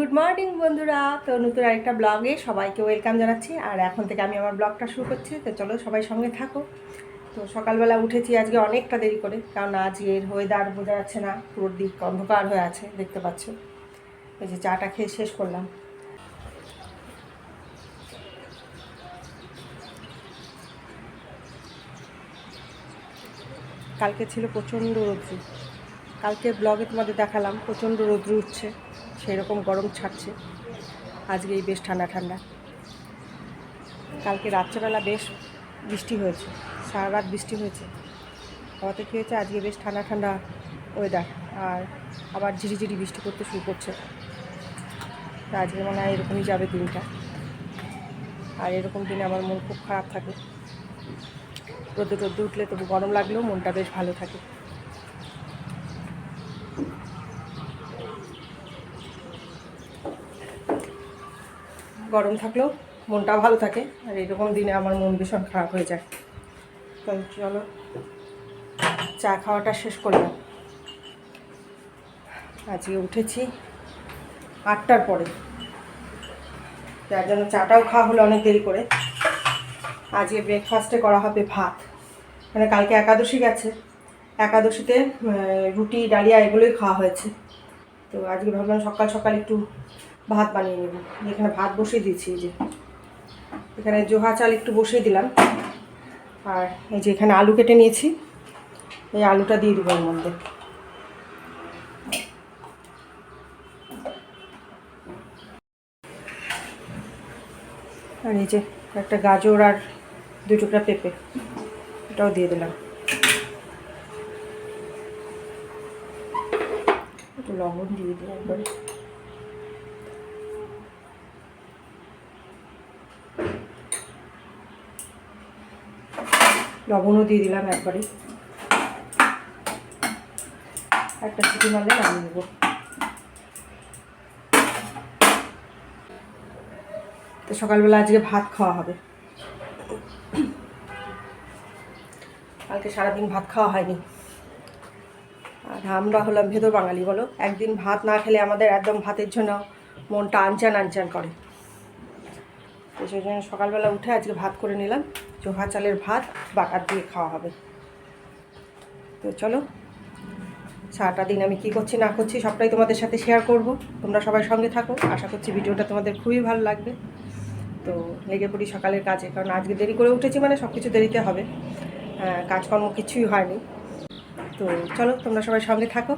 Good morning বন্ধুরা। তো নতুন আরেকটা ব্লগে সবাইকে ওয়েলকাম জানাচ্ছি। আর এখন থেকে আমি আমার ব্লগটা শুরু করছি, তো চলো সবাই সঙ্গে থাকো। তো সকালবেলা উঠেছি আজকে অনেকটা দেরি করে, কারণ আজকের ওয়েদার বোঝা যাচ্ছে না, পুরো দিক অন্ধকার হয়ে আছে, দেখতে পাচ্ছ। এই যে চাটা খেয়ে শেষ করলাম। কালকে ছিল প্রচণ্ড রৌদ্র, কালকে ব্লগে তোমাদের দেখালাম প্রচণ্ড রৌদ্র উঠছে, সেই রকম গরম ছাড়ছে। আজকে এই বেশ ঠান্ডা ঠান্ডা। কালকে রাত্রেবেলা বেশ বৃষ্টি হয়েছে, সারা রাত বৃষ্টি হয়েছে। হওয়াতে কী হয়েছে, আজকে বেশ ঠান্ডা ঠান্ডা ওয়েদার, আর আবার ঝিরিঝিরি বৃষ্টি করতে শুরু করছে। তা আজকে মনে হয় এরকমই যাবে দিনটা। আর এরকম দিনে আমার মন খুব খারাপ থাকে। রোদে রোদে উঠলে তবু গরম লাগলেও মনটা বেশ ভালো থাকে। গরম থাকলেও মনটা ভালো থাকে, আর এরকম দিনে আমার মন ভীষণ খারাপ হয়ে যায়। তো চলো চা খাওয়াটা শেষ করলাম। আজকে উঠেছি 8টার পরে, যার জন্য চাটাও খাওয়া হলো অনেক দেরি করে। আজকে ব্রেকফাস্টে করা হবে ভাত, মানে কালকে একাদশী গেছে, একাদশীতে রুটি ডালিয়া এগুলোই খাওয়া হয়েছে। তো আজকে ভাবলাম সকাল সকাল একটু ভাত বানিয়ে নেব। এখানে ভাত বসিয়ে দিয়েছি, এই যে এখানে জোহা চাল একটু বসিয়ে দিলাম। আর এই যে এখানে আলু কেটে নিয়েছি, এই আলুটা দিয়ে দেবো এর মধ্যে। আর এই যে একটা গাজর আর 2 টুকরা পেঁপে, এটাও দিয়ে দিলাম। একটু লবণ দিয়ে দিলাম একবারে। লবণও দিয়ে দিলাম একবারে। একটা সিটি মারলে নামিয়ে নেবো। তো সকালবেলা আজকে ভাত খাওয়া হবে। কালকে সারাদিন ভাত খাওয়া হয়নি। আর আমরা হলাম ভেতর বাঙালি, বলো, একদিন ভাত না খেলে আমাদের একদম ভাতের জন্য মনটা আনচান আনচান করে। তো সেই জন্য সকালবেলা উঠে আজকে ভাত করে নিলাম। জোহা চালের ভাত বাটার দিয়ে খাওয়া হবে। তো চলো সারাটা দিন আমি কী করছি না করছি সবটাই তোমাদের সাথে শেয়ার করব। তোমরা সবাই সঙ্গে থাকো, আশা করছি ভিডিওটা তোমাদের খুবই ভালো লাগবে। তো লেগে পড়ি সকালের কাজে, কারণ আজকে দেরি করে উঠেছি মানে সব কিছু দেরিতে হবে, কাজকর্ম কিছুই হয়নি। তো চলো তোমরা সবাই সঙ্গে থাকো।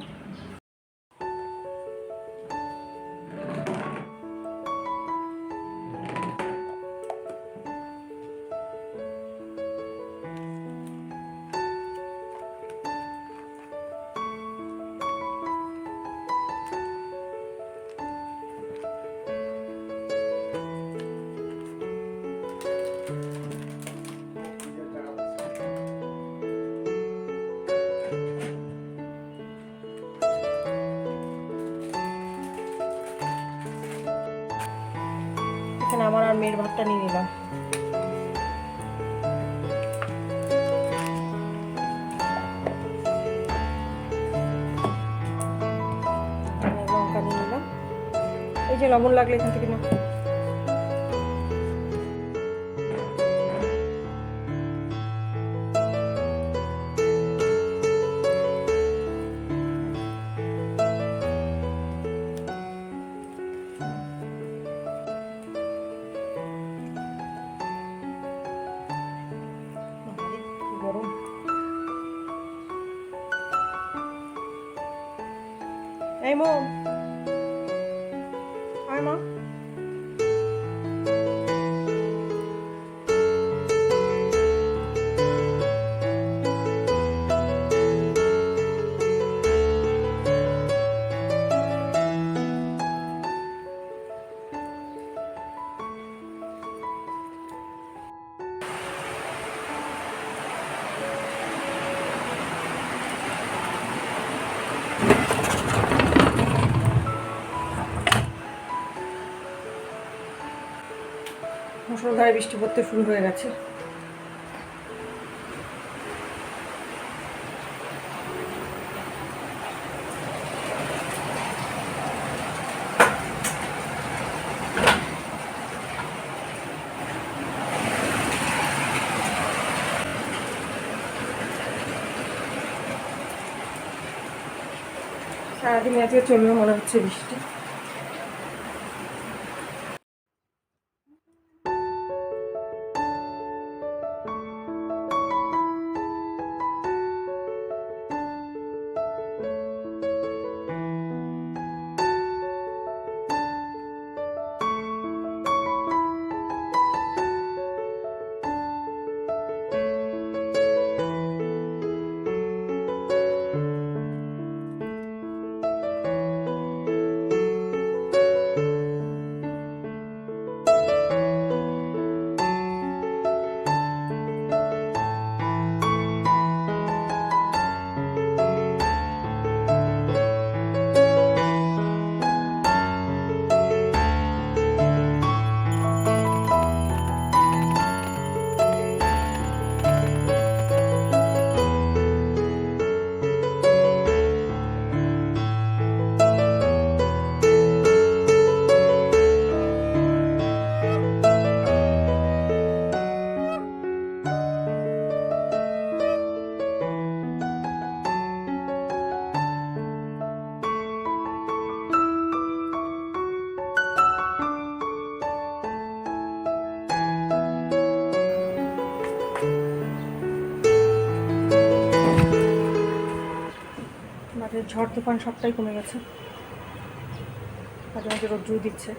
এখানে আমার আর মেয়ের ভাতটা নিয়ে নিলাম। লঙ্কা নিয়ে নিলাম, এই যে লবণ লাগলে এখান থেকে না। গরম। এই মো, আয় মা। মুষলধারে বৃষ্টি পড়তে শুরু হয়ে গেছে। সারাদিন আজকে চলবে মনে হচ্ছে বৃষ্টি। আমাদের ঝড় তুফান সবটাই কমে গেছে, মাঝে মাঝে রোদ্রু দিচ্ছে।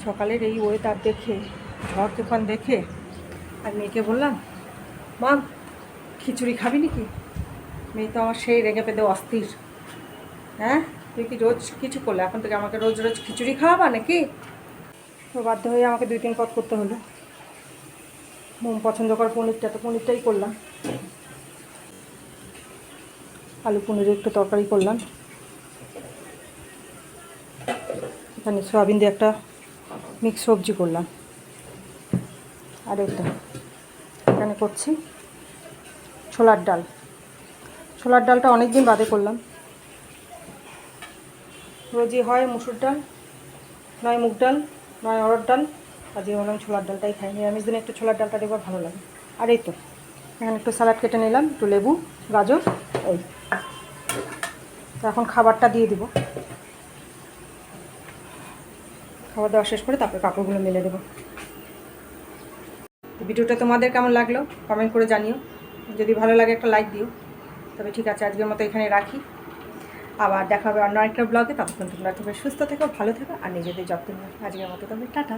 সকালের এই ওয়েদার দেখে, ঝড় তুফান দেখে আর মেয়েকে বললাম, মা খিচুড়ি খাবি নাকি? মেয়ে তো আমার সেই রেগে পেতে অস্থির। হ্যাঁ, তুই কি রোজ কিছু করলে, এখন থেকে আমাকে রোজ রোজ খিচুড়ি খাওয়াবা নাকি? তো বাধ্য হয়ে আমাকে 2-3 পদ করতে হলো। মোম পছন্দ করে পনিরটা, তো পনিরটাই করলাম। আলু পনিরের একটু তরকারি করলাম। এখানে সয়াবিন দিয়ে একটা মিক্স সবজি করলাম। আর এখানে করছি ছোলার ডাল। ছোলার ডালটা অনেক দিন বাদে করলাম। রোজই হয় মুসুর ডাল, নয় মুগ ডাল, নয় অরহর ডাল। আজকে বললাম ছোলার ডালটাই খাই, নিরামিষ দিনে একটু ছোলার ডালটা দেখবার ভালো লাগে। আর এই তো এখানে একটু স্যালাড কেটে নিলাম, একটু লেবু, গাজর। এই তো এখন খাবারটা দিয়ে দিব। খাবার দাওয়া শেষ করে তারপরে কাপড়গুলো মেলে দেবো। ভিডিওটা তোমাদের কেমন লাগলো কমেন্ট করে জানিও। যদি ভালো লাগে একটা লাইক দিও। তবে ঠিক আছে, আজকের মতো এখানে রাখি। আবার দেখা হবে অন্য একটা ব্লগে। ততক্ষণ তোমরা সুস্থ থেকো, ভালো থেকো আর নিজেদের যত্ন নিও। আজকের মতো তবে টাটা।